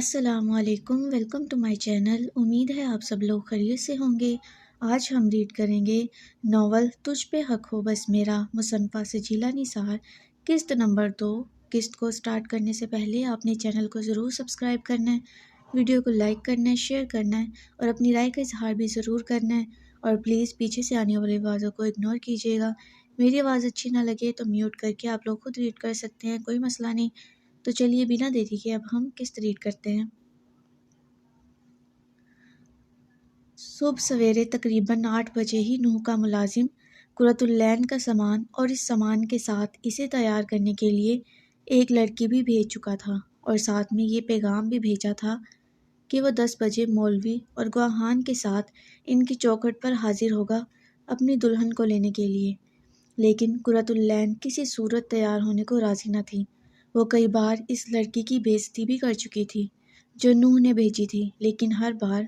السلام علیکم، welcome to my channel. امید ہے آپ سب لوگ خیریت سے ہوں گے۔ آج ہم ریڈ کریں گے ناول تجھ پہ حق ہو بس میرا، مصنفہ سجیلا نثار، قسط نمبر 2۔ قسط کو سٹارٹ کرنے سے پہلے آپ نے چینل کو ضرور سبسکرائب کرنا ہے، ویڈیو کو لائک کرنا ہے، شیئر کرنا ہے اور اپنی رائے کا اظہار بھی ضرور کرنا ہے، اور پلیز پیچھے سے آنے والی آوازوں کو اگنور کیجیے گا۔ میری آواز اچھی نہ لگے تو میوٹ کر کے آپ لوگ خود ریڈ کر سکتے ہیں، کوئی مسئلہ نہیں۔ تو چلیے بنا دیری کے اب ہم قسط ریڈ کرتے ہیں۔ صبح سویرے تقریباً 8 بجے ہی نوح کا ملازم قرۃ العین کا سامان اور اس سامان کے ساتھ اسے تیار کرنے کے لیے ایک لڑکی بھی بھیج چکا تھا، اور ساتھ میں یہ پیغام بھی بھیجا تھا کہ وہ 10 بجے مولوی اور گواہان کے ساتھ ان کی چوکھٹ پر حاضر ہوگا اپنی دلہن کو لینے کے لیے۔ لیکن قرۃ العین کسی صورت تیار ہونے کو راضی نہ تھی۔ وہ کئی بار اس لڑکی کی بے عزتی بھی کر چکی تھی جو نوح نے بھیجی تھی، لیکن ہر بار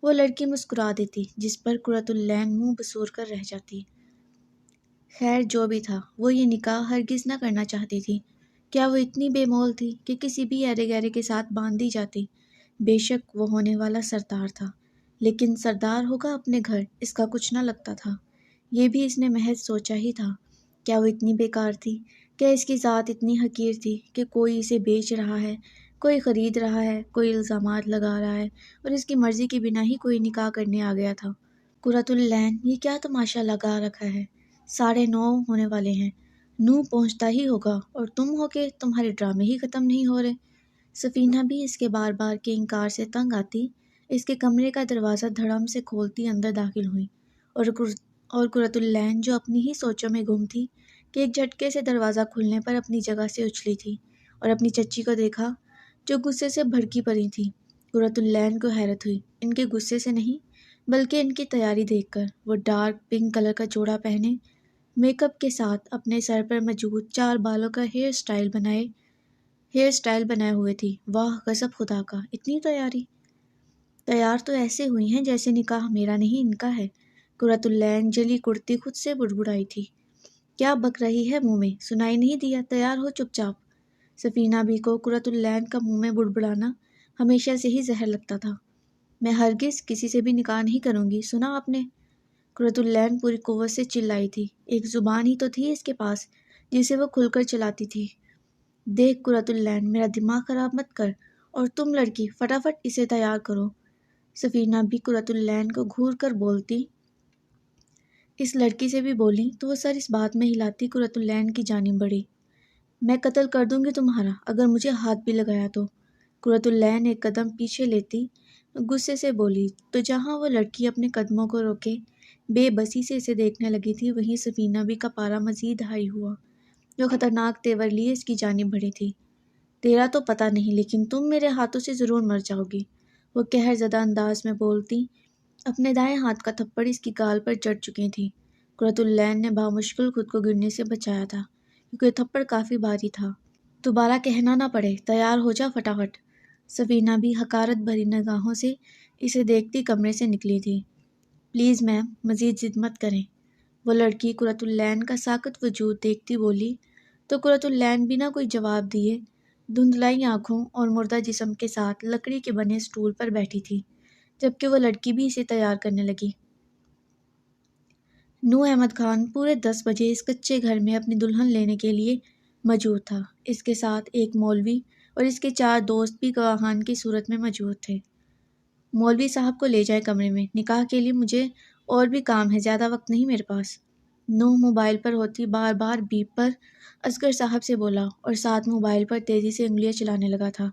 وہ لڑکی مسکرا دیتی، جس پر قرۃ العین منہ بسور کر رہ جاتی۔ خیر جو بھی تھا، وہ یہ نکاح ہرگز نہ کرنا چاہتی تھی۔ کیا وہ اتنی بے مول تھی کہ کسی بھی ایرے گیرے کے ساتھ باندھ دی جاتی؟ بے شک وہ ہونے والا سردار تھا، لیکن سردار ہوگا اپنے گھر، اس کا کچھ نہ لگتا تھا۔ یہ بھی اس نے محض سوچا ہی تھا۔ کیا وہ اتنی بیکار تھی؟ کیا اس کی ذات اتنی حقیر تھی کہ کوئی اسے بیچ رہا ہے، کوئی خرید رہا ہے، کوئی الزامات لگا رہا ہے، اور اس کی مرضی کے بنا ہی کوئی نکاح کرنے آ گیا تھا؟ قرۃ العین یہ کیا تماشا لگا رکھا ہے؟ 9:30 ہونے والے ہیں، نوح پہنچتا ہی ہوگا اور تم ہو کہ تمہارے ڈرامے ہی ختم نہیں ہو رہے۔ سفینہ بھی اس کے بار بار کے انکار سے تنگ آتی اس کے کمرے کا دروازہ دھڑم سے کھولتی اندر داخل ہوئی، اور قرۃ العین جو اپنی ہی سوچوں میں گم تھی کہ ایک جھٹکے سے دروازہ کھلنے پر اپنی جگہ سے اچھلی تھی اور اپنی چچی کو دیکھا جو غصے سے بھڑکی پڑی تھی۔ قرۃ العین کو حیرت ہوئی، ان کے غصے سے نہیں بلکہ ان کی تیاری دیکھ کر۔ وہ ڈارک پنک کلر کا جوڑا پہنے، میک اپ کے ساتھ اپنے سر پر موجود 4 بالوں کا ہیئر سٹائل بنائے ہوئے تھی۔ واہ غضب خدا کا، اتنی تیاری! تیار تو ایسے ہوئی ہیں جیسے نکاح میرا نہیں ان کا ہے۔ قرۃ العین جلی کڑتی خود سے بڑبڑائی تھی۔ کیا بک رہی ہے منہ میں؟ سنائی نہیں دیا؟ تیار ہو چپ چاپ۔ سفینہ بھی کو قرۃ العین کا منہ میں بڑبڑانا ہمیشہ سے ہی زہر لگتا تھا۔ میں ہرگز کسی سے بھی نکاح نہیں کروں گی، سنا آپ نے؟ قرۃ العین پوری قوت سے چلائی تھی۔ ایک زبان ہی تو تھی اس کے پاس جسے وہ کھل کر چلاتی تھی۔ دیکھ قرۃ العین، میرا دماغ خراب مت کر، اور تم لڑکی فٹافٹ اسے تیار کرو۔ سفینہ بھی قرۃ العین کو گھور کر بولتی اس لڑکی سے بھی بولی تو وہ سر اس بات میں ہلاتی قرۃ العین کی جانب بڑھی۔ میں قتل کر دوں گی تمہارا اگر مجھے ہاتھ بھی لگایا تو۔ قرۃ العین ایک قدم پیچھے لیتی غصے سے بولی تو جہاں وہ لڑکی اپنے قدموں کو روکے بے بسی سے اسے دیکھنے لگی تھی، وہیں سفینہ بھی کا پارا مزید ہائی ہوا، جو خطرناک تیور لیے اس کی جانب بڑھی تھی۔ تیرا تو پتہ نہیں، لیکن تم میرے ہاتھوں سے ضرور مر جاؤ گی، وہ قہر زدہ انداز میں بولتی اپنے دائیں ہاتھ کا تھپڑ اس کی گال پر جڑ چکی تھی۔ قرۃ العین نے بامشکل خود کو گرنے سے بچایا تھا کیونکہ تھپڑ کافی بھاری تھا۔ دوبارہ کہنا نہ پڑے، تیار ہو جا فٹافٹ۔ سفینہ بھی حقارت بھری نگاہوں سے اسے دیکھتی کمرے سے نکلی تھی۔ پلیز میم، مزید ضد مت کریں، وہ لڑکی قرۃ العین کا ساکت وجود دیکھتی بولی تو قرۃ العین بنا کوئی جواب دیے دھندلائی آنکھوں اور مردہ جسم کے ساتھ لکڑی کے بنے اسٹول پر بیٹھی تھی، جبکہ وہ لڑکی بھی اسے تیار کرنے لگی۔ نوح احمد خان پورے 10 بجے اس کچے گھر میں اپنی دلہن لینے کے لیے موجود تھا۔ اس کے ساتھ ایک مولوی اور اس کے 4 دوست بھی گواہان کی صورت میں موجود تھے۔ مولوی صاحب کو لے جائے کمرے میں، نکاح کے لیے مجھے اور بھی کام ہے، زیادہ وقت نہیں میرے پاس۔ نوح موبائل پر ہوتی بار بار بیپ پر اصغر صاحب سے بولا اور ساتھ موبائل پر تیزی سے انگلیاں چلانے لگا تھا۔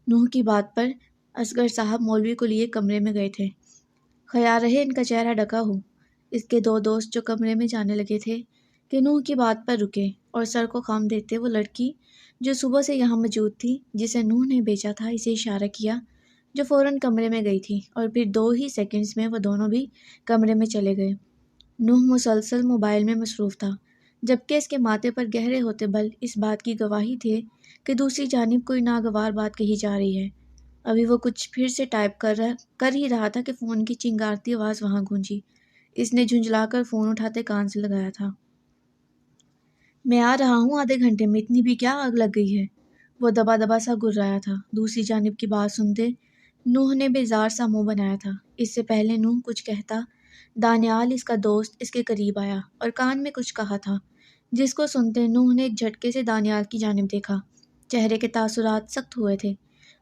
نوح کی بات پر اصغر صاحب مولوی کو لیے کمرے میں گئے تھے۔ خیال رہے ان کا چہرہ ڈھکا ہو۔ اس کے 2 دوست جو کمرے میں جانے لگے تھے کہ نوح کی بات پر رکے اور سر کو خم دیتے وہ لڑکی جو صبح سے یہاں موجود تھی جسے نوح نے بھیجا تھا اسے اشارہ کیا، جو فوراً کمرے میں گئی تھی، اور پھر 2 ہی سیکنڈز میں وہ دونوں بھی کمرے میں چلے گئے۔ نوح مسلسل موبائل میں مصروف تھا، جبکہ اس کے ماتھے پر گہرے ہوتے بل اس بات کی گواہی تھے کہ دوسری جانب کوئی ناگوار بات کہی جا رہی ہے۔ ابھی وہ کچھ پھر سے ٹائپ کر ہی رہا تھا کہ فون کی چنگارتی آواز وہاں گونجی۔ اس نے جھنجھلا کر فون اٹھاتے کان سے لگایا تھا۔ میں آ رہا ہوں آدھے گھنٹے میں، اتنی بھی کیا آگ لگ گئی ہے؟ وہ دبا دبا سا گرایا تھا۔ دوسری جانب کی بات سنتے نوح نے بیزار سا منہ بنایا تھا۔ اس سے پہلے نوح کچھ کہتا، دانیال اس کا دوست اس کے قریب آیا اور کان میں کچھ کہا تھا، جس کو سنتے نوح نے ایک جھٹکے سے دانیال کی جانب دیکھا۔ چہرے کے تاثرات سخت ہوئے تھے،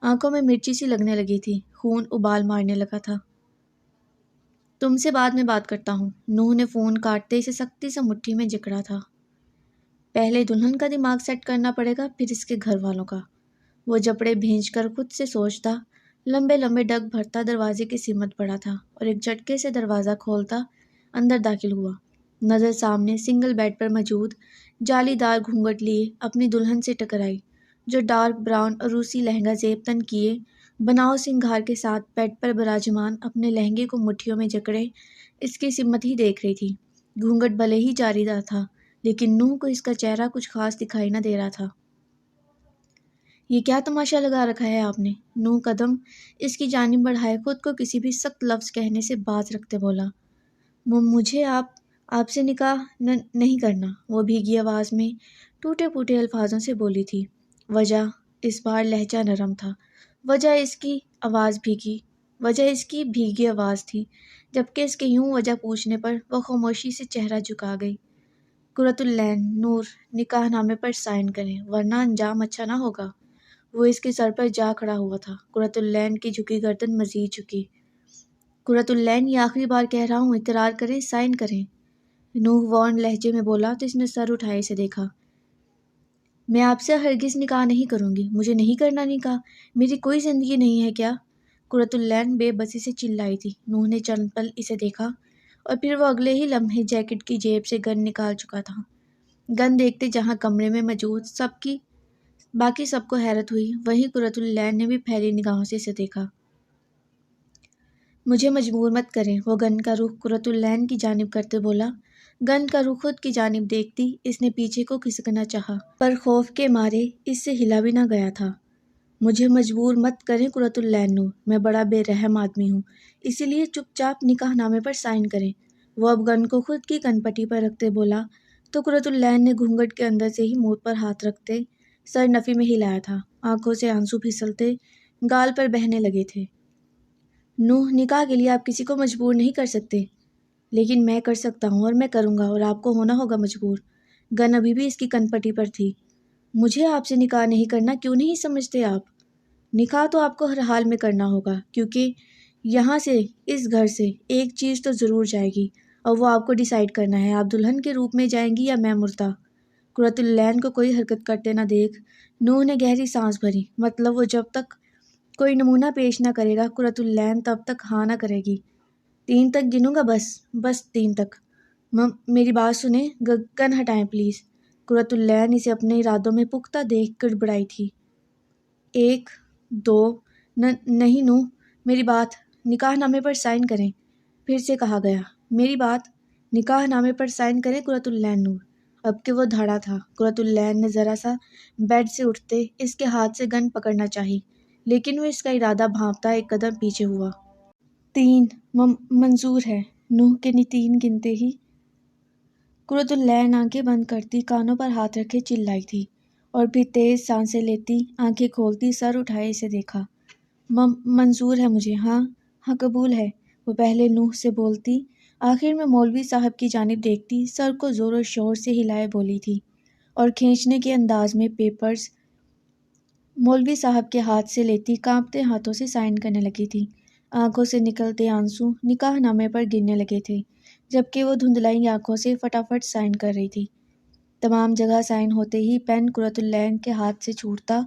آنکھوں میں مرچی سی لگنے لگی تھی، خون ابال مارنے لگا تھا۔ تم سے بعد میں بات کرتا ہوں۔ نوح نے فون کاٹتے اسے سختی سے مٹھی میں جکڑا تھا۔ پہلے دلہن کا دماغ سیٹ کرنا پڑے گا، پھر اس کے گھر والوں کا۔ وہ جبڑے بھینج کر خود سے سوچتا، لمبے لمبے ڈگ بھرتا دروازے کی سمت بڑھا تھا اور ایک جھٹکے سے دروازہ کھولتا اندر داخل ہوا۔ نظر سامنے سنگل بیڈ پر موجود جالی دار گھونگھٹ لیے اپنی دلہن سے ٹکرائی، جو ڈارک براؤن اور روسی لہنگا زیب تن کیے بناؤ سنگھار کے ساتھ بیڈ پر براجمان اپنے لہنگے کو مٹھیوں میں جکڑے اس کی سمت ہی دیکھ رہی تھی۔ گھونگھٹ بھلے ہی جاری دار تھا، لیکن نوح کو اس کا چہرہ کچھ خاص دکھائی نہ دے رہا تھا۔ یہ کیا تماشا لگا رکھا ہے آپ نے؟ نوح قدم اس کی جانب بڑھائے خود کو کسی بھی سخت لفظ کہنے سے باز رکھتے بولا، مجھے آپ سے نکاح نہیں کرنا۔ وہ بھیگی آواز میں ٹوٹے پھوٹے الفاظوں سے بولی تھی۔ وجہ؟ اس بار لہجہ نرم تھا۔ وجہ اس کی بھیگی آواز تھی، جبکہ اس کے یوں وجہ پوچھنے پر وہ خاموشی سے چہرہ جھکا گئی۔ قرۃ العین نور، نکاح نامے پر سائن کریں، ورنہ انجام اچھا نہ ہوگا۔ وہ اس کے سر پر جا کھڑا ہوا تھا۔ قرۃ العین کی جھکی گردن مزید جھکی۔ قرۃ العین، یہ آخری بار کہہ رہا ہوں، اقرار کریں، سائن کریں۔ نوح وارن لہجے میں بولا تو اس نے سر اٹھائے اسے دیکھا۔ میں آپ سے ہرگز نکاح نہیں کروں گی، مجھے نہیں کرنا نکاح، میری کوئی زندگی نہیں ہے کیا؟ قرۃ العین بے بسی سے چلائی تھی۔ نوح نے چند پل اسے دیکھا اور پھر وہ اگلے ہی لمحے جیکٹ کی جیب سے گن نکال چکا تھا۔ گن دیکھتے جہاں کمرے میں موجود باقی سب کو حیرت ہوئی، وہیں قرۃ العین نے بھی پھیلی نگاہوں سے اسے دیکھا۔ مجھے مجبور مت کریں، وہ گن کا رخ قرۃ العین کی جانب کرتے بولا۔ گن کا رخ خود کی جانب دیکھتی اس نے پیچھے کو کھسکنا چاہا، پر خوف کے مارے اس سے ہلا بھی نہ گیا تھا۔ مجھے مجبور مت کریں قرۃ العین نور، میں بڑا بے رحم آدمی ہوں، اسی لیے چپ چاپ نکاح نامے پر سائن کریں۔ وہ اب گن کو خود کی کن پٹی پر رکھتے بولا تو قرۃ العین نے گھونگھٹ کے اندر سے ہی منہ پر ہاتھ رکھتے سر نفی میں ہلایا تھا۔ آنکھوں سے آنسو پھسلتے گال پر بہنے لگے تھے۔ نوح، نکاح کے لیے آپ کسی کو مجبور نہیں کر سکتے، لیکن میں کر سکتا ہوں اور میں کروں گا، اور آپ کو ہونا ہوگا مجبور۔ گن ابھی بھی اس کی کن پٹی پر تھی۔ مجھے آپ سے نکاح نہیں کرنا، کیوں نہیں سمجھتے آپ؟ نکاح تو آپ کو ہر حال میں کرنا ہوگا، کیونکہ یہاں سے، اس گھر سے، ایک چیز تو ضرور جائے گی اور وہ آپ کو ڈیسائیڈ کرنا ہے، آپ دلہن کے روپ میں جائیں گی یا میں مردہ۔ قرۃ العین کو کوئی حرکت کرتے نہ دیکھ نوح نے گہری سانس بھری۔ مطلب وہ جب تک کوئی نمونہ پیش نہ کرے گا قرۃ العین تب تک ہاں نہ کرے گی۔ 3 تک گنوں گا، بس 3 تک۔ میری بات سنیں، گن ہٹائیں پلیز۔ قرۃ العین اسے اپنے ارادوں میں پختہ دیکھ گڑبڑائی تھی۔ 1 2 نہیں نوح، میری بات، نکاح نامے پر سائن کریں، پھر سے کہا گیا۔ میری بات، نکاح نامے پر سائن کریں قرۃ العین نور۔ اب کہ وہ دھڑا تھا، قرۃ العین نے ذرا سا بیڈ سے اٹھتے اس کے ہاتھ سے گن پکڑنا چاہی، لیکن وہ اس کا ارادہ بھانپتا ایک قدم پیچھے ہوا۔ 3 منظور ہے، نوح کے 3 گنتے ہی قرۃ العین آنکھیں بند کرتی کانوں پر ہاتھ رکھے چلائی تھی، اور پھر تیز سانسیں لیتی آنکھیں کھولتی سر اٹھائے اسے دیکھا۔ منظور ہے مجھے، ہاں قبول ہے، وہ پہلے نوح سے بولتی، آخر میں مولوی صاحب کی جانب دیکھتی سر کو زور و شور سے ہلائے بولی تھی، اور کھینچنے کے انداز میں پیپرز مولوی صاحب کے ہاتھ سے لیتی کانپتے ہاتھوں سے سائن کرنے لگی تھی۔ آنکھوں سے نکلتے آنسو نکاح نامے پر گرنے لگے تھے، جبکہ وہ دھندلائی آنکھوں سے فٹافٹ سائن کر رہی تھی۔ تمام جگہ سائن ہوتے ہی پین قرۃ العین کے ہاتھ سے چھوٹتا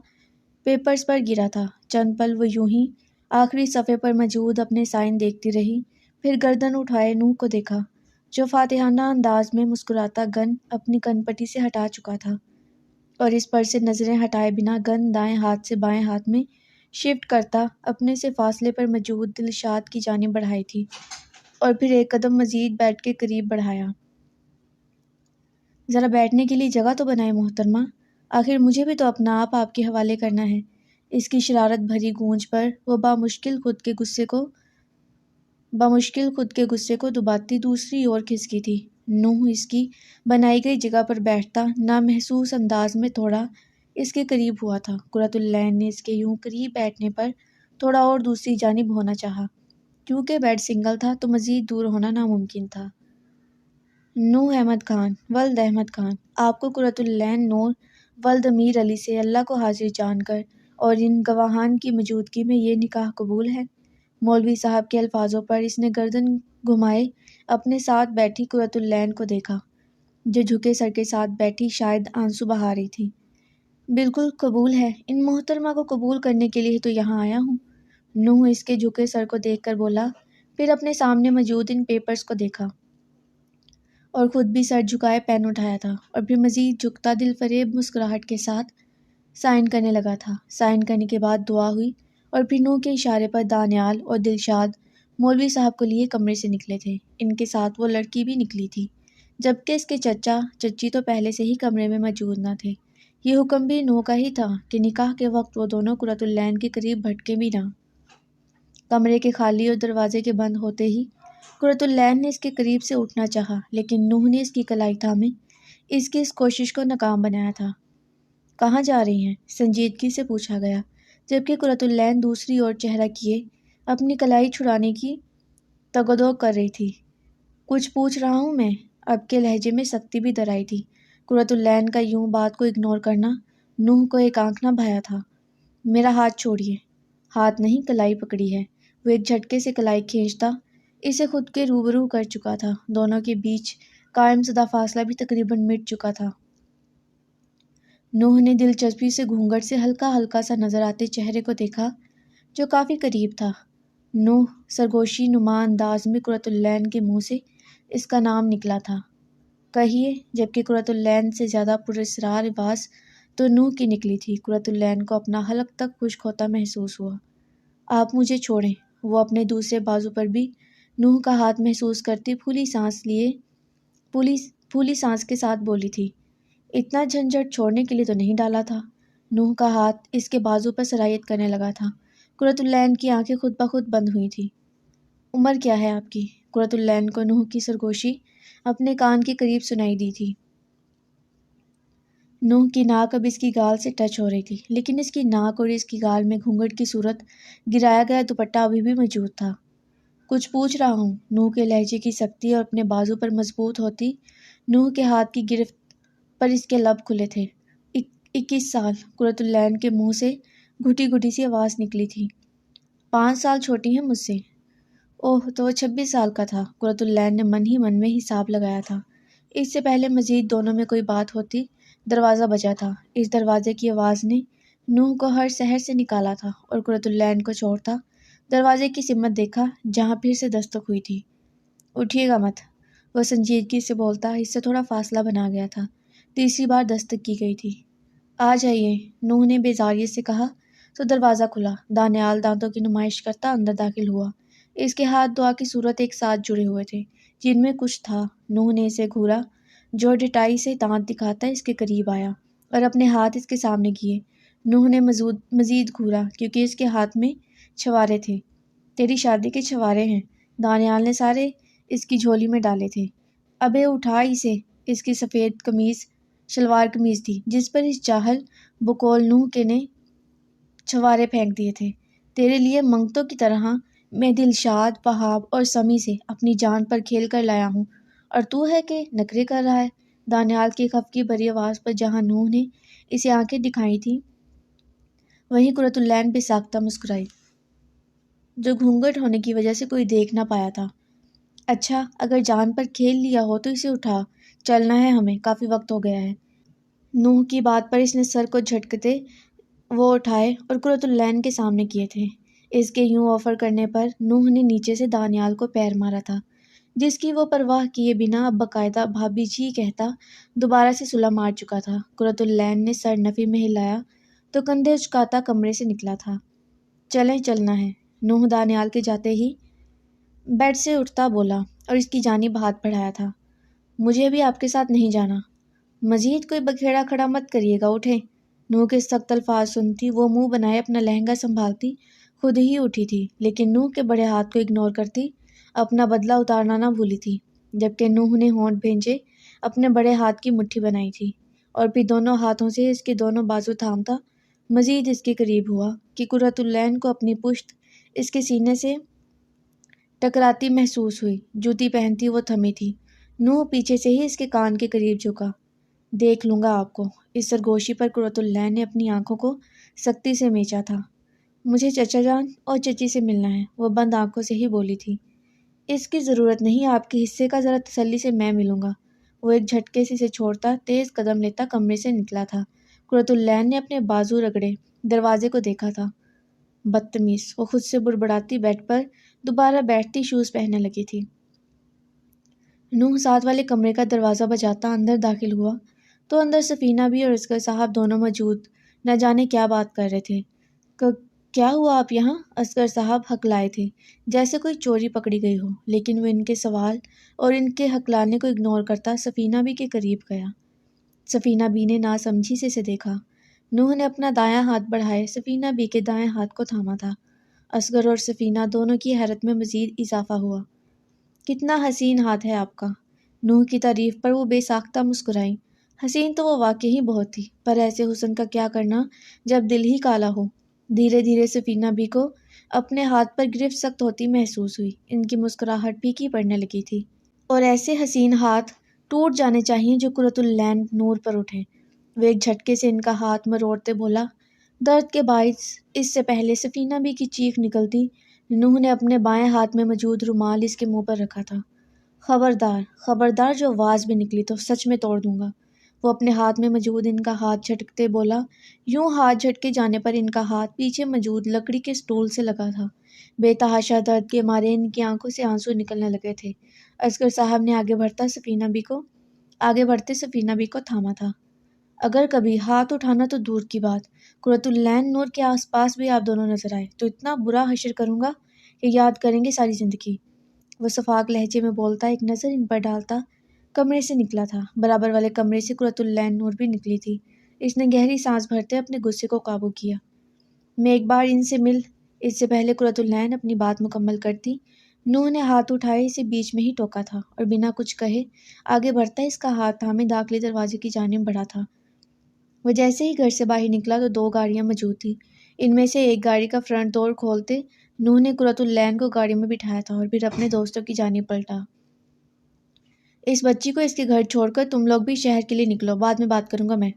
پیپرز پر گرا تھا۔ چند پل وہ یوں ہی آخری صفحے پر موجود اپنے سائن دیکھتی رہی، پھر گردن اٹھائے نوح کو دیکھا، جو فاتحانہ انداز میں مسکراتا گن اپنی کن پٹی سے ہٹا چکا تھا، اور اس پر سے نظریں ہٹائے بنا گن دائیں ہاتھ سے بائیں ہاتھ میں شفٹ کرتا اپنے سے فاصلے پر موجود دلشاد کی جانب بڑھائی تھی، اور پھر ایک قدم مزید بیڈ کے قریب بڑھایا۔ ذرا بیٹھنے کے لیے جگہ تو بنائیں محترمہ، آخر مجھے بھی تو اپنا آپ کے حوالے کرنا ہے۔ اس کی شرارت بھری گونج پر وہ بامشکل خود کے غصے کو دباتی دوسری اور کھسکی تھی۔ نوح اس کی بنائی گئی جگہ پر بیٹھتا نامحسوس انداز میں تھوڑا اس کے قریب ہوا تھا۔ قرۃ العین نے اس کے یوں قریب بیٹھنے پر تھوڑا اور دوسری جانب ہونا چاہا۔ کیونکہ بیڈ سنگل تھا تو مزید دور ہونا ناممکن تھا۔ نوح احمد خان ولد احمد خان، آپ کو قرۃ العین نور ولد امیر علی سے اللہ کو حاضر جان کر اور ان گواہان کی موجودگی میں یہ نکاح قبول ہے؟ مولوی صاحب کے الفاظوں پر اس نے گردن گھمائے اپنے ساتھ بیٹھی قرۃ العین کو دیکھا، جو جھکے سر کے ساتھ بیٹھی شاید آنسو بہا رہی تھی۔ بالکل قبول ہے، ان محترمہ کو قبول کرنے کے لیے تو یہاں آیا ہوں۔ نوح اس کے جھکے سر کو دیکھ کر بولا، پھر اپنے سامنے موجود ان پیپرز کو دیکھا اور خود بھی سر جھکائے پین اٹھایا تھا، اور پھر مزید جھکتا دل فریب مسکراہٹ کے ساتھ سائن کرنے لگا تھا۔ سائن کرنے کے بعد دعا ہوئی اور پھر نوح کے اشارے پر دانیال اور دلشاد مولوی صاحب کو لیے کمرے سے نکلے تھے۔ ان کے ساتھ وہ لڑکی بھی نکلی تھی، جبکہ اس کے چچا چچی تو پہلے سے ہی کمرے میں موجود نہ تھے۔ یہ حکم بھی نوح کا ہی تھا کہ نکاح کے وقت وہ دونوں قرۃ العین کے قریب بھٹکے بھی نہ۔ کمرے کے خالی اور دروازے کے بند ہوتے ہی قرۃ العین نے اس کے قریب سے اٹھنا چاہا، لیکن نوح نے اس کی کلائی تھامے اس کی اس کوشش کو ناکام بنایا تھا۔ کہاں جا رہی ہیں؟ سنجیدگی سے پوچھا گیا، جبکہ قرۃ العین دوسری اور چہرہ کیے اپنی کلائی چھڑانے کی تگودو کر رہی تھی۔ کچھ پوچھ رہا ہوں میں۔ اب کے لہجے میں سختی بھی در آئی تھی۔ قرۃ العین کا یوں بات کو اگنور کرنا نوح کو ایک آنکھ نہ بھایا تھا۔ میرا ہاتھ چھوڑیے۔ ہاتھ نہیں، کلائی پکڑی ہے۔ وہ ایک جھٹکے سے کلائی کھینچتا اسے خود کے روبرو کر چکا تھا۔ دونوں کے بیچ قائم شدہ فاصلہ بھی تقریباً مٹ چکا تھا۔ نوح نے دلچسپی سے گھونگھٹ سے ہلکا ہلکا سا نظر آتے چہرے کو دیکھا جو کافی قریب تھا۔ نوح سرگوشی نما انداز میں قرۃ العین کے منہ سے اس کا نام نکلا تھا۔ کہیے، جبکہ قرۃ العین سے زیادہ پراسرار آواز تو نوح کی نکلی تھی۔ قرۃ العین کو اپنا حلق تک خشک ہوتا محسوس ہوا۔ آپ مجھے چھوڑیں۔ وہ اپنے دوسرے بازو پر بھی نوح کا ہاتھ محسوس کرتی پھولی سانس کے ساتھ بولی تھی، اتنا جھنجھٹ چھوڑنے کے لیے تو نہیں ڈالا تھا۔ نوح کا ہاتھ اس کے بازو پر سرایت کرنے لگا تھا۔ قرۃ العین کی آنکھیں خود بخود بند ہوئی تھیں۔ عمر کیا ہے آپ کی؟ قرۃ العین کو نوح کی سرگوشی اپنے کان کے قریب سنائی دی تھی۔ نوح کی ناک اب اس کی گال سے ٹچ ہو رہی تھی، لیکن اس کی ناک اور اس کی گال میں گھونگھٹ کی صورت گرایا گیا دوپٹہ ابھی بھی موجود تھا۔ کچھ پوچھ رہا ہوں۔ نوح کے لہجے کی سختی اور اپنے بازو پر مضبوط ہوتی نوح کے ہاتھ کی گرفت پر اس کے لب کھلے تھے۔ 21 سال۔ قرۃ العین کے منہ سے گھٹی گھٹی سی آواز نکلی تھی۔ 5 سال چھوٹی ہیں مجھ سے۔ اوہ، تو وہ 26 سال کا تھا۔ قرۃ العین نے من ہی من میں حساب لگایا تھا۔ اس سے پہلے مزید دونوں میں کوئی بات ہوتی، دروازہ بجا تھا۔ اس دروازے کی آواز نے نوح کو ہر شہر سے نکالا تھا اور قرۃ العین کو چھوڑتا دروازے کی سمت دیکھا جہاں پھر سے دستک ہوئی تھی۔ اٹھیے گا مت، وہ سنجیدگی سے بولتا اس سے تھوڑا فاصلہ بنا گیا تھا۔ تیسری بار دستک کی گئی تھی۔ آ جائیے، نوح نے بیزاریت سے کہا تو دروازہ کھلا۔ دانیال دانتوں کی نمائش کرتا اندر داخل ہوا۔ اس کے ہاتھ دعا کی صورت ایک ساتھ جڑے ہوئے تھے، جن میں کچھ تھا۔ نوح نے اسے گھورا جو ڈٹائی سے دانت دکھاتا اس کے قریب آیا اور اپنے ہاتھ اس کے سامنے کیے۔ نوح نے مزید گھورا کیونکہ اس کے ہاتھ میں چھوارے تھے۔ تیری شادی کے چھوارے ہیں۔ دانیال نے سارے اس کی جھولی میں ڈالے تھے۔ ابے اٹھا اسے۔ اس کی سفید شلوار قمیض تھی جس پر اس جاہل بقول نوح کے نے چھوارے پھینک دیے تھے۔ تیرے لیے منگتوں کی طرح میں دلشاد، وہاب اور سمیع سے اپنی جان پر کھیل کر لایا ہوں، اور تو ہے کہ نخرے کر رہا ہے۔ دانیال کی خفگی بھری آواز پر جہاں نوح نے اسے آنکھیں دکھائی تھیں وہیں قرۃ العین بے ساختہ مسکرائی، جو گھونگھٹ ہونے کی وجہ سے کوئی دیکھ نہ پایا تھا۔ اچھا، اگر جان پر کھیل لیا ہو تو اسے اٹھا، چلنا ہے ہمیں، کافی وقت ہو گیا ہے۔ نوح کی بات پر اس نے سر کو جھٹکتے وہ اٹھائے اور قرۃ العین کے سامنے کیے تھے۔ اس کے یوں آفر کرنے پر نوح نے نیچے سے دانیال کو پیر مارا تھا، جس کی وہ پرواہ کیے بنا اب باقاعدہ بھابھی جی کہتا دوبارہ سے صلہ مار چکا تھا۔ قرۃ العین نے سر نفی میں ہلایا تو کندھے اچکاتا کمرے سے نکلا تھا۔ چلیں، چلنا ہے۔ نوح دانیال کے جاتے ہی بیڈ سے اٹھتا بولا اور اس کی جانب ہاتھ بڑھایا تھا۔ مجھے بھی آپ کے ساتھ نہیں جانا۔ مزید کوئی بکھیڑا کھڑا مت کریے گا، اٹھیں۔ نوح کے سخت الفاظ سنتی وہ منہ بنائے اپنا لہنگا سنبھالتی خود ہی اٹھی تھی، لیکن نوح کے بڑے ہاتھ کو اگنور کرتی اپنا بدلہ اتارنا نہ بھولی تھی، جبکہ نوح نے ہونٹ بھینجے اپنے بڑے ہاتھ کی مٹھی بنائی تھی اور پھر دونوں ہاتھوں سے اس کے دونوں بازو تھامتا مزید اس کے قریب ہوا کہ قرۃ العین کو اپنی پشت اس کے سینے سے ٹکراتی محسوس ہوئی۔ جوتی پہنتی وہ تھمی تھی۔ نوح پیچھے سے ہی اس کے کان کے قریب جھکا۔ دیکھ لوں گا آپ کو۔ اس سرگوشی پر قرۃ العین نے اپنی آنکھوں کو سختی سے میچا تھا۔ مجھے چچا جان اور چچی سے ملنا ہے، وہ بند آنکھوں سے ہی بولی تھی۔ اس کی ضرورت نہیں، آپ کے حصے کا ذرا تسلی سے میں ملوں گا۔ وہ ایک جھٹکے سے اسے چھوڑتا تیز قدم لیتا کمرے سے نکلا تھا۔ قرۃ العین نے اپنے بازو رگڑے دروازے کو دیکھا تھا۔ بدتمیز، وہ خود سے بڑبڑاتی بیڈ پر دوبارہ بیٹھتی شوز پہننے لگی تھی۔ نوح ساتھ والے کمرے کا دروازہ بجاتا اندر داخل ہوا تو اندر سفینہ بھی اور اصغر صاحب دونوں موجود نہ جانے کیا بات کر رہے تھے۔ کیا ہوا آپ یہاں؟ اصغر صاحب ہکلائے تھے جیسے کوئی چوری پکڑی گئی ہو، لیکن وہ ان کے سوال اور ان کے ہکلانے کو اگنور کرتا سفینہ بی کے قریب گیا۔ سفینہ بی نے ناسمجھی سے اسے دیکھا۔ نوح نے اپنا دایاں ہاتھ بڑھائے سفینہ بی کے دائیں ہاتھ کو تھاما تھا۔ اصغر اور سفینہ دونوں کی حیرت میں مزید اضافہ ہوا۔ کتنا حسین ہاتھ ہے آپ کا۔ نوح کی تعریف پر وہ بے ساختہ مسکرائی۔ حسین تو وہ واقعی بہت تھی، پر ایسے حسن کا کیا کرنا جب دل ہی کالا ہو۔ دھیرے دھیرے سفینہ بی کو اپنے ہاتھ پر گرفت سخت ہوتی محسوس ہوئی۔ ان کی مسکراہٹ پھیکی پڑنے لگی تھی۔ اور ایسے حسین ہاتھ ٹوٹ جانے چاہیے جو قرۃ العین نور پر اٹھیں۔ وہ ایک جھٹکے سے ان کا ہاتھ مروڑتے بولا۔ درد کے باعث اس سے پہلے سفینہ بی کی چیخ نکلتی، نوح نے اپنے بائیں ہاتھ میں موجود رومال اس کے منہ پر رکھا تھا۔ خبردار، خبردار، جو آواز بھی نکلی تو سچ میں توڑ دوں گا۔ وہ اپنے ہاتھ میں موجود ان کا ہاتھ جھٹکتے بولا۔ یوں ہاتھ جھٹکے جانے پر ان کا ہاتھ پیچھے موجود لکڑی کے سٹول سے لگا تھا۔ بے تحاشا درد کے مارے ان کی آنکھوں سے آنسو نکلنے لگے تھے۔ اصغر صاحب نے آگے بڑھتے سفینہ بی کو تھاما تھا۔ اگر کبھی ہاتھ اٹھانا تو دور کی بات، قرۃ العین نور کے آس پاس بھی آپ دونوں نظر آئے تو اتنا برا حشر کروں گا کہ یاد کریں گے ساری زندگی۔ وہ صفاق لہجے میں بولتا ایک نظر ان پر ڈالتا کمرے سے نکلا تھا۔ برابر والے کمرے سے قرۃ العین نور بھی نکلی تھی۔ اس نے گہری سانس بھرتے اپنے غصے کو قابو کیا۔ میں ایک بار ان سے مل، اس سے پہلے قرۃ العین اپنی بات مکمل کرتی، نوح نے ہاتھ اٹھائے اسے بیچ میں ہی ٹوکا تھا اور بنا کچھ کہے آگے بڑھتا اس کا ہاتھ تھامے داخلی دروازے کی جانب بڑھا تھا۔ وہ جیسے ہی گھر سے باہر نکلا تو 2 گاڑیاں موجود تھیں۔ ان میں سے ایک گاڑی کا فرنٹ ڈور کھولتے نوح نے قرۃ العین کو گاڑی میں بٹھایا تھا اور پھر اپنے دوستوں کی جانب پلٹا۔ اس بچی کو اس کے گھر چھوڑ کر تم لوگ بھی شہر کے لیے نکلو، بعد میں بات کروں گا میں۔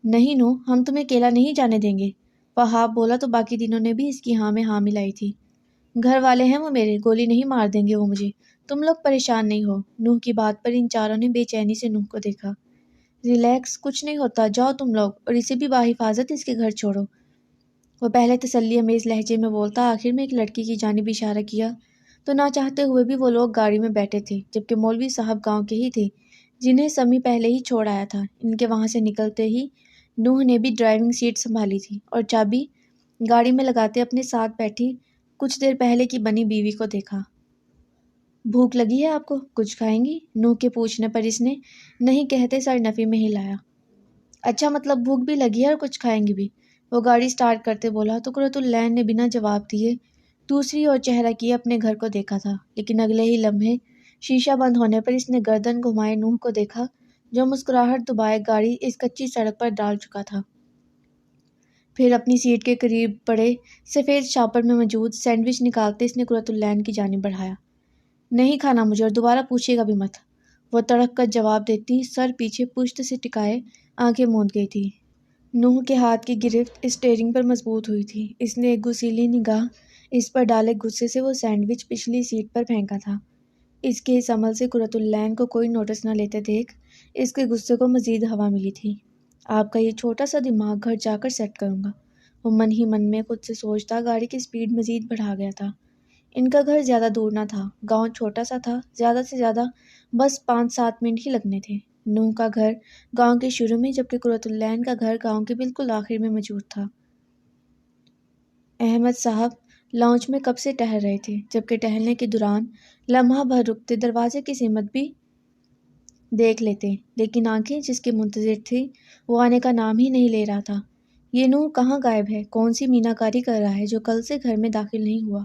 نہیں نوح، ہم تمہیں اکیلا نہیں جانے دیں گے، وہاب بولا تو باقی تینوں نے بھی اس کی ہاں میں ہاں ملائی تھی۔ گھر والے ہیں وہ میرے، گولی نہیں مار دیں گے وہ مجھے، تم لوگ پریشان نہیں ہو۔ نوح کی بات پر ان چاروں نے بے چینی سے نوح کو دیکھا۔ ریلیکس، کچھ نہیں ہوتا، جاؤ تم لوگ اور اسے بھی باحفاظت اس کے گھر چھوڑو۔ وہ پہلے تسلی امیز لہجے میں بولتا آخر میں ایک لڑکی کی جانب اشارہ کیا تو نہ چاہتے ہوئے بھی وہ لوگ گاڑی میں بیٹھے تھے، جبکہ مولوی صاحب گاؤں کے ہی تھے جنہیں سمیع پہلے ہی چھوڑ آیا تھا۔ ان کے وہاں سے نکلتے ہی نوح نے بھی ڈرائیونگ سیٹ سنبھالی تھی اور چابی گاڑی میں لگاتے اپنے ساتھ بیٹھی کچھ دیر پہلے کی بنی بیوی کو دیکھا۔ بھوک لگی ہے آپ کو؟ کچھ کھائیں گی؟ نوح کے پوچھنے پر اس نے نہیں کہتے سر نفی میں ہلایا۔ اچھا، مطلب بھوک بھی لگی ہے اور کچھ کھائیں گی بھی؟ وہ گاڑی سٹارٹ کرتے بولا تو قرۃ العین نے بنا جواب دیے دوسری اور چہرہ کیے اپنے گھر کو دیکھا تھا، لیکن اگلے ہی لمحے شیشہ بند ہونے پر اس نے گردن گھمائے نوح کو دیکھا جو مسکراہٹ دبائے گاڑی اس کچی سڑک پر ڈال چکا تھا۔ پھر اپنی سیٹ کے قریب پڑے سفید شاپر میں موجود سینڈوچ نکالتے اس نے قرۃ العین کی جانب بڑھایا۔ نہیں کھانا مجھے اور دوبارہ پوچھے گا بھی مت، وہ تڑپ کر جواب دیتی سر پیچھے پشت سے ٹکائے آنکھیں موند گئی تھی۔ نوح کے ہاتھ کی گرفت اسٹیئرنگ پر مضبوط ہوئی تھی۔ اس نے ایک غصیلی نگاہ اس پر ڈالے، غصے سے وہ سینڈوچ پچھلی سیٹ پر پھینکا تھا۔ اس کے اس عمل سے قرۃ العین کو کوئی نوٹس نہ لیتے دیکھ اس کے غصے کو مزید ہوا ملی تھی۔ آپ کا یہ چھوٹا سا دماغ گھر جا کر سیٹ کروں گا، وہ من ہی من میں خود سے سوچتا گاڑی کی سپیڈ مزید بڑھا گیا تھا۔ ان کا گھر زیادہ دور نہ تھا، گاؤں چھوٹا سا تھا، زیادہ سے زیادہ بس 5-7 منٹ ہی لگنے تھے۔ نوح کا گھر گاؤں کے شروع میں جبکہ قرۃ العین کا گھر گاؤں کے بالکل آخر میں موجود تھا۔ احمد صاحب لاؤنج میں کب سے ٹہل رہے تھے، جبکہ ٹہلنے کے دوران لمحہ بھر رکتے دروازے کی سمت بھی دیکھ لیتے، لیکن آنکھیں جس کے منتظر تھی وہ آنے کا نام ہی نہیں لے رہا تھا۔ یہ نوح کہاں غائب ہے؟ کون سی میناکاری کر رہا ہے جو کل سے گھر میں داخل نہیں ہوا؟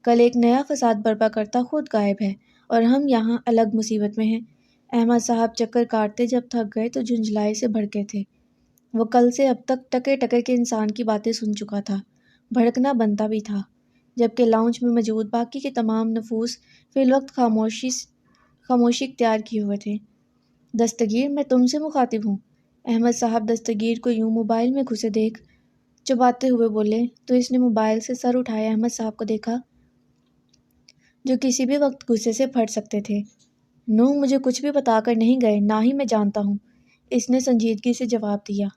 کل ایک نیا فساد برپا کرتا خود غائب ہے اور ہم یہاں الگ مصیبت میں ہیں۔ احمد صاحب چکر کاٹتے جب تھک گئے تو جھنجھلائے سے بھڑکے تھے۔ وہ کل سے اب تک ٹکے ٹکے کے انسان کی باتیں سن چکا تھا، بھڑکنا بنتا بھی تھا، جبکہ لاؤنج میں موجود باقی کے تمام نفوس فی الوقت خاموشی اختیار کیے ہوئے تھے۔ دستگیر، میں تم سے مخاطب ہوں۔ احمد صاحب دستگیر کو یوں موبائل میں گھسے دیکھ چباتے ہوئے بولے تو اس نے موبائل سے سر اٹھائے احمد صاحب کو دیکھا، جو کسی بھی وقت غصے سے پھٹ سکتے تھے۔ نو، مجھے کچھ بھی بتا کر نہیں گئے، نہ ہی میں جانتا ہوں، اس نے سنجیدگی سے جواب دیا۔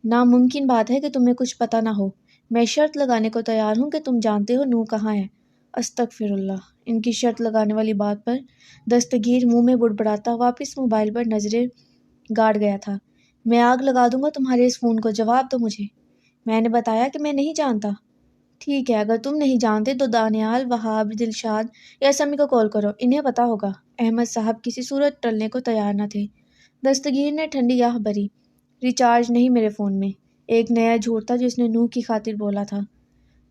ناممکن بات ہے کہ تمہیں کچھ پتہ نہ ہو۔ میں شرط لگانے کو تیار ہوں کہ تم جانتے ہو نو کہاں ہے۔ استغفر اللہ۔ ان کی شرط لگانے والی بات پر دستگیر منہ میں بڑبڑاتا واپس موبائل پر نظریں گاڑ گیا تھا۔ میں آگ لگا دوں گا تمہارے اس فون کو، جواب دو مجھے۔ میں نے بتایا کہ میں نہیں جانتا۔ ٹھیک ہے، اگر تم نہیں جانتے تو دانیال، وہاب، دلشاد یا سمی کو کال کرو، انہیں پتہ ہوگا۔ احمد صاحب کسی صورت ٹلنے کو تیار نہ تھے۔ دستگیر نے ٹھنڈی آہ بھری۔ ریچارج نہیں میرے فون میں۔ ایک نیا جھوٹ تھا جس نے نوح کی خاطر بولا تھا۔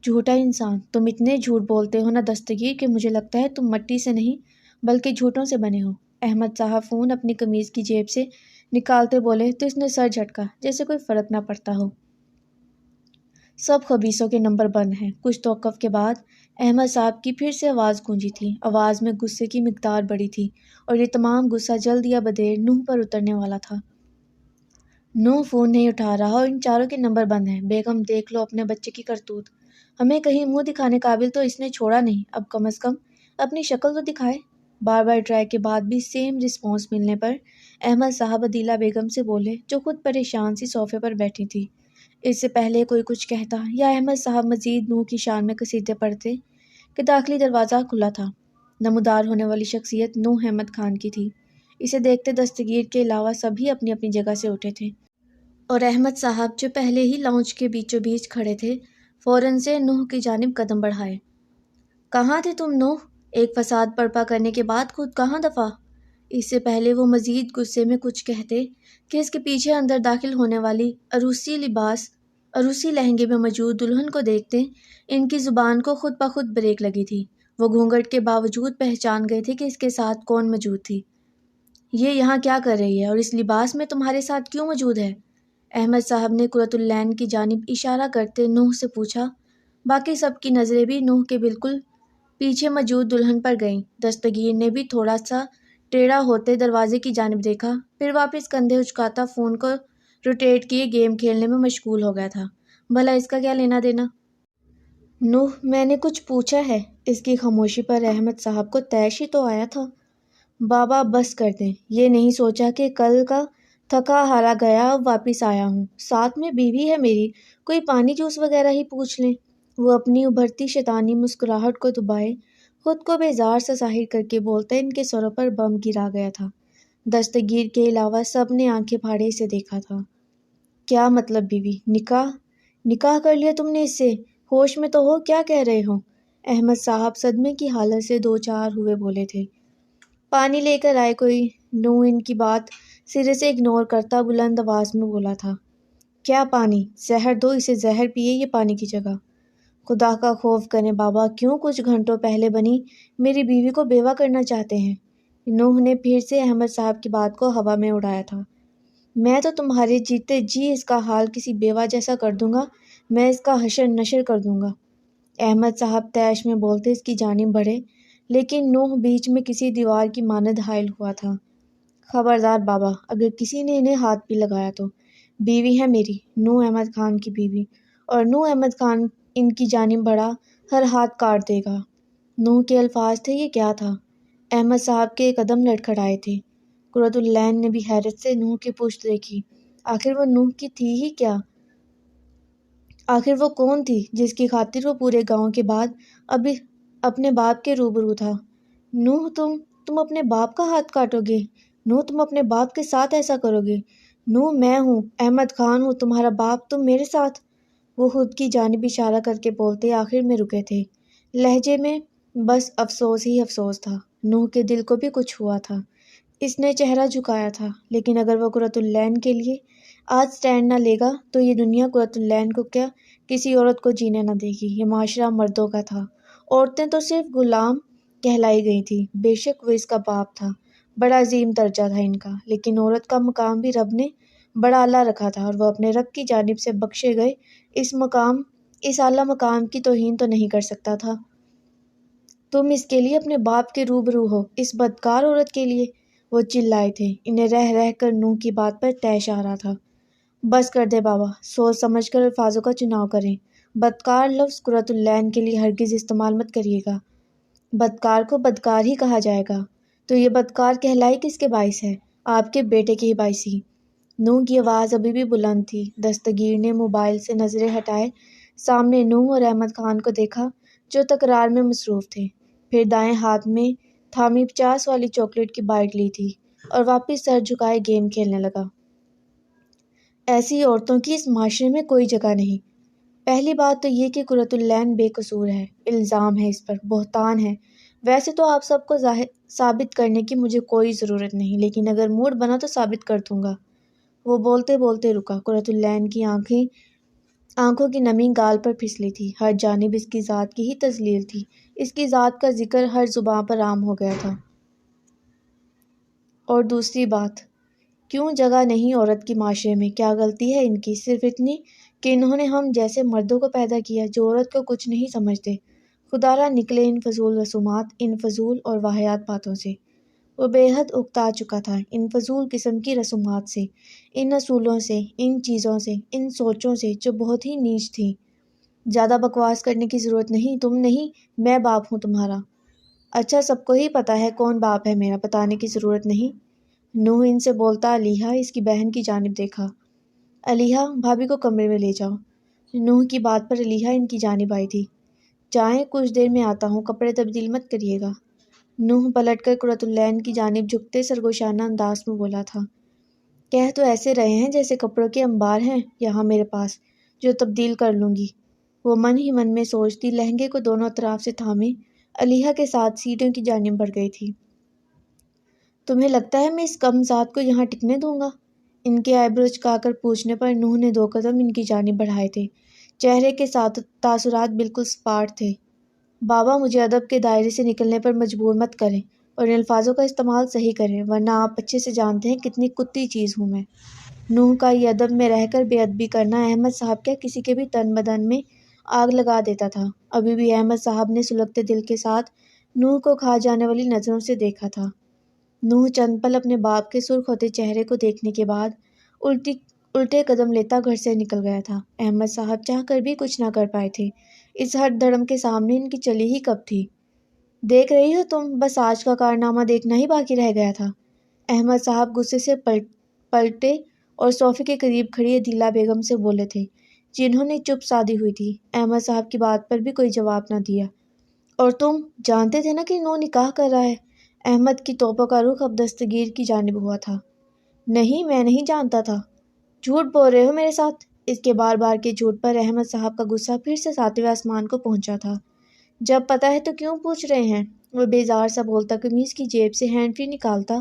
جھوٹا انسان، تم اتنے جھوٹ بولتے ہو نا دستگیر کہ مجھے لگتا ہے تم مٹی سے نہیں بلکہ جھوٹوں سے بنے ہو۔ احمد صاحب فون اپنی قمیض کی جیب سے نکالتے بولے تو اس نے سر جھٹکا جیسے کوئی فرق نہ پڑتا ہو۔ سب خبیثوں کے نمبر بند ہیں۔ کچھ توقف کے بعد احمد صاحب کی پھر سے آواز گونجی تھی۔ آواز میں غصے کی مقدار بڑی تھی اور یہ تمام غصہ جلد یا بدیر نوح پر اترنے والا تھا۔ نوح فون نہیں اٹھا رہا اور ان چاروں کے نمبر بند ہیں۔ بیگم، دیکھ لو اپنے بچے کی کرتوت، ہمیں کہیں منہ دکھانے قابل تو اس نے چھوڑا نہیں، اب کم از کم اپنی شکل تو دکھائے۔ بار بار ٹرائی کے بعد بھی سیم رسپانس ملنے پر احمد صاحب عدیلہ بیگم سے بولے جو خود پریشان سی صوفے پر بیٹھی تھی۔ اس سے پہلے کوئی کچھ کہتا یا احمد صاحب مزید نوح کی شان میں قصیدے پڑھتے کہ داخلی دروازہ کھلا تھا۔ نمودار ہونے والی شخصیت نوح احمد خان کی تھی۔ اسے دیکھتے دستگیر کے علاوہ سبھی اپنی اپنی جگہ سے اٹھے تھے اور احمد صاحب جو پہلے ہی لاؤنج کے بیچوں بیچ کھڑے تھے فوراً سے نوح کی جانب قدم بڑھائے۔ کہاں تھے تم نوح؟ ایک فساد برپا کرنے کے بعد خود کہاں دفع؟ اس سے پہلے وہ مزید غصے میں کچھ کہتے کہ اس کے پیچھے اندر داخل ہونے والی عروسی لہنگے میں موجود دلہن کو دیکھتے ان کی زبان کو خود بخود بریک لگی تھی۔ وہ گھونگھٹ کے باوجود پہچان گئے تھے کہ اس کے ساتھ کون موجود تھی۔ یہ یہاں کیا کر رہی ہے اور اس لباس میں تمہارے ساتھ کیوں موجود ہے؟ احمد صاحب نے قرۃ العین کی جانب اشارہ کرتے نوح سے پوچھا۔ باقی سب کی نظریں بھی نوح کے بالکل پیچھے موجود دلہن پر گئیں۔ دستگیر نے بھی تھوڑا سا ٹیڑھا ہوتے دروازے کی جانب دیکھا، پھر واپس کندھے اچکاتا فون کو روٹیٹ کیے گیم کھیلنے میں مشغول ہو گیا تھا۔ بھلا اس کا کیا لینا دینا؟ نوح، میں نے کچھ پوچھا ہے؟ اس کی خاموشی پر احمد صاحب کو طیش ہی تو آیا تھا۔ بابا بس کر دیں، یہ نہیں سوچا کہ کل کا تھکا ہارا گیا اب واپس آیا ہوں، ساتھ میں بیوی ہے میری، کوئی پانی جوس وغیرہ ہی پوچھ لیں۔ وہ اپنی ابھرتی شیطانی مسکراہٹ کو دبائے خود کو بیزار سا ظاہر کر کے بولتا ان کے سروں پر بم گرا گیا تھا۔ دستگیر کے علاوہ سب نے آنکھیں پھاڑے اسے دیکھا تھا۔ کیا مطلب بیوی؟ نکاح کر لیا تم نے اس سے؟ ہوش میں تو ہو، کیا کہہ رہے ہو؟ احمد صاحب صدمے کی حالت سے دو چار ہوئے بولے تھے۔ پانی لے کر آئے کوئی؟ نوح ان کی بات سرے سے اگنور کرتا بلند آواز میں بولا تھا۔ کیا پانی؟ زہر دو اسے، زہر پیے یہ پانی کی جگہ۔ خدا کا خوف کریں بابا، کیوں کچھ گھنٹوں پہلے بنی میری بیوی کو بیوہ کرنا چاہتے ہیں؟ نوح نے پھر سے احمد صاحب کی بات کو ہوا میں اڑایا تھا۔ میں تو تمہارے جیتے جی اس کا حال کسی بیوہ جیسا کر دوں گا، میں اس کا حشر نشر کر دوں گا۔ احمد صاحب طیش میں بولتے اس کی جانب بڑھے، لیکن نوح بیچ میں کسی دیوار کی مانند حائل ہوا تھا۔ خبردار بابا، اگر کسی نے انہیں ہاتھ بھی لگایا تو۔ بیوی ہے میری، نوح احمد خان کی بیوی، اور نوح احمد خان ان کی جانب بڑھا، ہر ہاتھ کاٹ دے گا۔ نوح کے الفاظ تھے، یہ کیا تھا؟ احمد صاحب کے قدم لڑکھڑائے تھے۔ قرۃ العین نے بھی حیرت سے نوح کی پشت دیکھی۔ آخر وہ نوح کی تھی ہی کیا؟ آخر وہ کون تھی جس کی خاطر وہ پورے گاؤں کے بعد اب اپنے باپ کے روبرو تھا؟ نوح، تم اپنے باپ کا ہاتھ کاٹو گے؟ نوح، تم اپنے باپ کے ساتھ ایسا کرو گے؟ نوح، میں ہوں احمد خان، ہوں تمہارا باپ، تم میرے ساتھ؟ وہ خود کی جانب اشارہ کر کے بولتے آخر میں رکے تھے۔ لہجے میں بس افسوس ہی افسوس تھا۔ نوح کے دل کو بھی کچھ ہوا تھا۔ اس نے چہرہ جھکایا تھا، لیکن اگر وہ قرۃ العین کے لیے آج سٹینڈ نہ لے گا تو یہ دنیا قرۃ العین کو کیا کسی عورت کو جینے نہ دے گی۔ یہ معاشرہ مردوں کا تھا، عورتیں تو صرف غلام کہلائی گئی تھی۔ بے شک وہ اس کا باپ تھا، بڑا عظیم درجہ تھا ان کا، لیکن عورت کا مقام بھی رب نے بڑا اعلیٰ رکھا تھا، اور وہ اپنے رب کی جانب سے بخشے گئے اس اعلیٰ مقام کی توہین تو نہیں کر سکتا تھا۔ تم اس کے لیے اپنے باپ کے روبرو ہو، اس بدکار عورت کے لیے، وہ چلائے تھے۔ انہیں رہ رہ کر نوح کی بات پر طیش آ رہا تھا۔ بس کر دے بابا، سوچ سمجھ کر الفاظوں کا چناؤ کریں۔ بدکار لفظ قرۃ العین کے لیے ہرگز استعمال مت کریے گا۔ بدکار کو بدکار ہی کہا جائے گا۔ تو یہ بدکار کہلائی کس کے باعث ہے؟ آپ کے بیٹے کے ہی باعث ہی۔ نوح کی آواز ابھی بھی بلند تھی۔ دستگیر نے موبائل سے نظریں ہٹائے سامنے نوح اور احمد خان کو دیکھا، جو تکرار میں مصروف تھے، پھر دائیں ہاتھ میں تھامی 50 والی چاکلیٹ کی بائٹ لی تھی اور واپس سر جھکائے گیم کھیلنے لگا۔ ایسی عورتوں کی اس معاشرے میں کوئی جگہ نہیں۔ پہلی بات تو یہ کہ قرۃ العین بے قصور ہے، الزام ہے اس پر، بہتان ہے۔ ویسے تو آپ سب کو ثابت کرنے کی مجھے کوئی ضرورت نہیں، لیکن اگر موڈ بنا تو ثابت کر دوں گا۔ وہ بولتے بولتے رکا۔ قرۃ العین کی آنکھوں کی نمی گال پر پھسلی تھی۔ ہر جانب اس کی ذات کی ہی تذلیل تھی۔ اس کی ذات کا ذکر ہر زباں پر عام ہو گیا تھا۔ اور دوسری بات، کیوں جگہ نہیں عورت کی معاشرے میں؟ کیا غلطی ہے ان کی؟ صرف اتنی کہ انہوں نے ہم جیسے مردوں کو پیدا کیا جو عورت کو کچھ نہیں سمجھتے۔ خدا را نکلے ان فضول رسومات، ان فضول اور واہیات باتوں سے۔ وہ بے حد اکتا چکا تھا ان فضول قسم کی رسومات سے، ان اصولوں سے، ان چیزوں سے، ان سوچوں سے جو بہت ہی نیچ تھیں۔ زیادہ بکواس کرنے کی ضرورت نہیں، تم نہیں، میں باپ ہوں تمہارا۔ اچھا سب کو ہی پتہ ہے کون باپ ہے میرا، بتانے کی ضرورت نہیں۔ نوح ان سے بولتا علیحہ اس کی بہن کی جانب دیکھا۔ علیحہ، بھابھی کو کمرے میں لے جاؤ۔ نوح کی بات پر علیحہ ان کی جانب آئی تھی۔ جائیں، کچھ دیر میں آتا ہوں، کپڑے تبدیل مت کریے گا۔ نوح پلٹ کر قرۃ العین کی جانب جھکتے سرگوشانہ انداز میں بولا تھا۔ کہہ تو ایسے رہے ہیں جیسے کپڑوں کے انبار ہیں یہاں میرے پاس، جو تبدیل کر لوں گی۔ وہ من ہی من میں سوچتی لہنگے کو دونوں اطراف سے تھامے علیحہ کے ساتھ سیڑھیوں کی جانب بڑھ گئی تھی۔ تمہیں لگتا ہے میں اس کم ذات کو یہاں ٹکنے دوں گا؟ ان کے آئیبرو چکا کر پوچھنے پر نوح نے 2 قدم ان کی جانب بڑھائے تھے۔ چہرے کے تاثرات بالکل سپاٹ تھے۔ بابا، مجھے ادب کے دائرے سے نکلنے پر مجبور مت کریں اور ان الفاظوں کا استعمال صحیح کریں، ورنہ آپ اچھے سے جانتے ہیں کتنی کتی چیز ہوں میں۔ نوح کا یہ ادب میں رہ کر بے ادبی کرنا احمد صاحب کیا کسی کے بھی تن بدن میں آگ لگا دیتا تھا۔ ابھی بھی احمد صاحب نے سلگتے دل کے ساتھ نوح کو کھا جانے والی نظروں سے دیکھا تھا۔ نوح چند پل اپنے باپ کے سرخ ہوتے چہرے کو دیکھنے کے بعد الٹے قدم لیتا گھر سے نکل گیا تھا۔ احمد صاحب چاہ کر بھی کچھ نہ کر پائے تھے۔ اس ہر دھڑم کے سامنے ان کی چلی ہی کب تھی؟ دیکھ رہی ہو تم، بس آج کا کارنامہ دیکھنا ہی باقی رہ گیا تھا۔ احمد صاحب غصے سے پلٹے اور صوفے کے قریب کھڑی عدیلہ بیگم سے بولے تھے، جنہوں نے چپ سادھی ہوئی تھی۔ احمد صاحب کی بات پر بھی کوئی جواب نہ دیا۔ اور تم جانتے تھے نا کہ نوح نکاح کر رہا ہے؟ احمد کی توپوں کا رخ اب دستگیر کی جانب ہوا تھا۔ نہیں، میں نہیں جانتا تھا۔ جھوٹ بول رہے ہو میرے ساتھ؟ اس کے بار بار کے جھوٹ پر احمد صاحب کا غصہ پھر سے 7ویں آسمان کو پہنچا تھا۔ جب پتہ ہے تو کیوں پوچھ رہے ہیں؟ وہ بیزار سا بولتا قمیض کی جیب سے ہینڈ فری نکالتا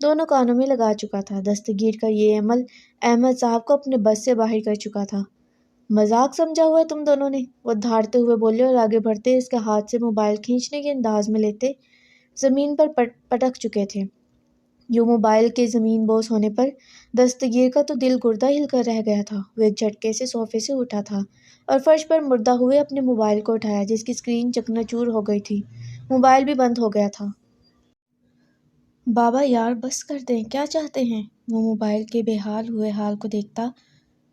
دونوں کانوں میں لگا چکا تھا۔ دستگیر کا یہ عمل احمد صاحب کو اپنے بس سے باہر کر چکا تھا۔ مذاق سمجھا ہوا ہے تم دونوں نے؟ وہ دھاڑتے ہوئے بولے اور آگے بڑھتے اس کے ہاتھ سے موبائل کھینچنے کے انداز میں لیتے زمین پر پٹک چکے تھے۔ یوں موبائل کے زمین بوس ہونے پر دستگیر کا تو دل گردہ ہل کر رہ گیا تھا۔ وہ ایک جھٹکے سے صوفے سے اٹھا تھا اور فرش پر مردہ ہوئے اپنے موبائل کو اٹھایا، جس کی اسکرین چکنا چور ہو گئی تھی۔ موبائل بھی بند ہو گیا تھا۔ بابا یار بس کر دیں، کیا چاہتے ہیں؟ وہ موبائل کے بے حال ہوئے حال کو دیکھتا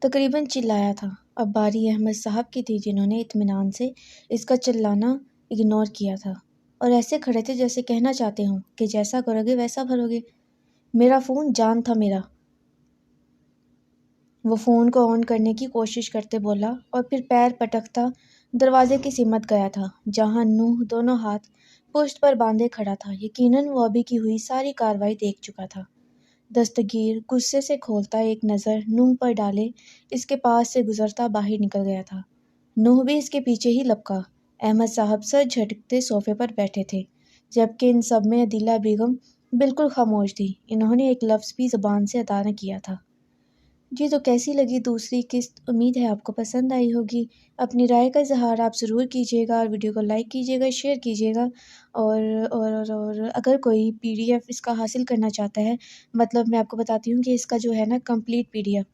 تقریباً چلایا تھا۔ اب باری احمد صاحب کی تھی، جنہوں نے اطمینان سے اس کا چلانا اگنور کیا تھا اور ایسے کھڑے تھے جیسے کہنا چاہتے ہوں کہ جیسا کرو گے ویسا بھرو گے۔ میرا فون جان تھا میرا۔ وہ فون کو آن کرنے کی کوشش کرتے بولا اور پھر پیر پٹکتا دروازے کی سمت گیا تھا، جہاں نوح دونوں ہاتھ پشت پر باندھے کھڑا تھا۔ یقیناً وہ ابھی کی ہوئی ساری کارروائی دیکھ چکا تھا۔ دستگیر غصے سے کھولتا ایک نظر نوح پر ڈالے اس کے پاس سے گزرتا باہر نکل گیا تھا۔ نوح بھی اس کے پیچھے ہی لپکا۔ احمد صاحب سر جھٹکتے صوفے پر بیٹھے تھے، جبکہ ان سب میں عدیلہ بیگم بالکل خاموش تھی۔ انہوں نے ایک لفظ بھی زبان سے ادا نہ کیا تھا۔ جی تو کیسی لگی دوسری قسط؟ امید ہے آپ کو پسند آئی ہوگی۔ اپنی رائے کا اظہار آپ ضرور کیجیے گا، اور ویڈیو کو لائک کیجیے گا، شیئر کیجیے گا، اور اگر کوئی پی ڈی ایف اس کا حاصل کرنا چاہتا ہے، مطلب میں آپ کو بتاتی ہوں کہ اس کا جو ہے نا کمپلیٹ پی ڈی ایف،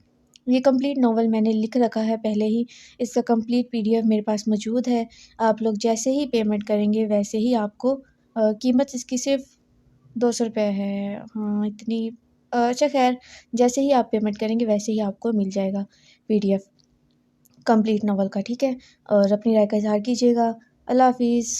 یہ کمپلیٹ ناول میں نے لکھ رکھا ہے پہلے ہی، اس کا کمپلیٹ پی ڈی ایف میرے پاس موجود ہے۔ آپ لوگ جیسے ہی پیمنٹ کریں گے ویسے ہی آپ کو قیمت اس کی صرف 200 روپے ہے، ہاں اتنی، اچھا خیر، جیسے ہی آپ پیمنٹ کریں گے ویسے ہی آپ کو مل جائے گا P D F complete novel کا، ٹھیک ہے؟ اور اپنی رائے کا اظہار کیجیے گا۔ اللہ حافظ۔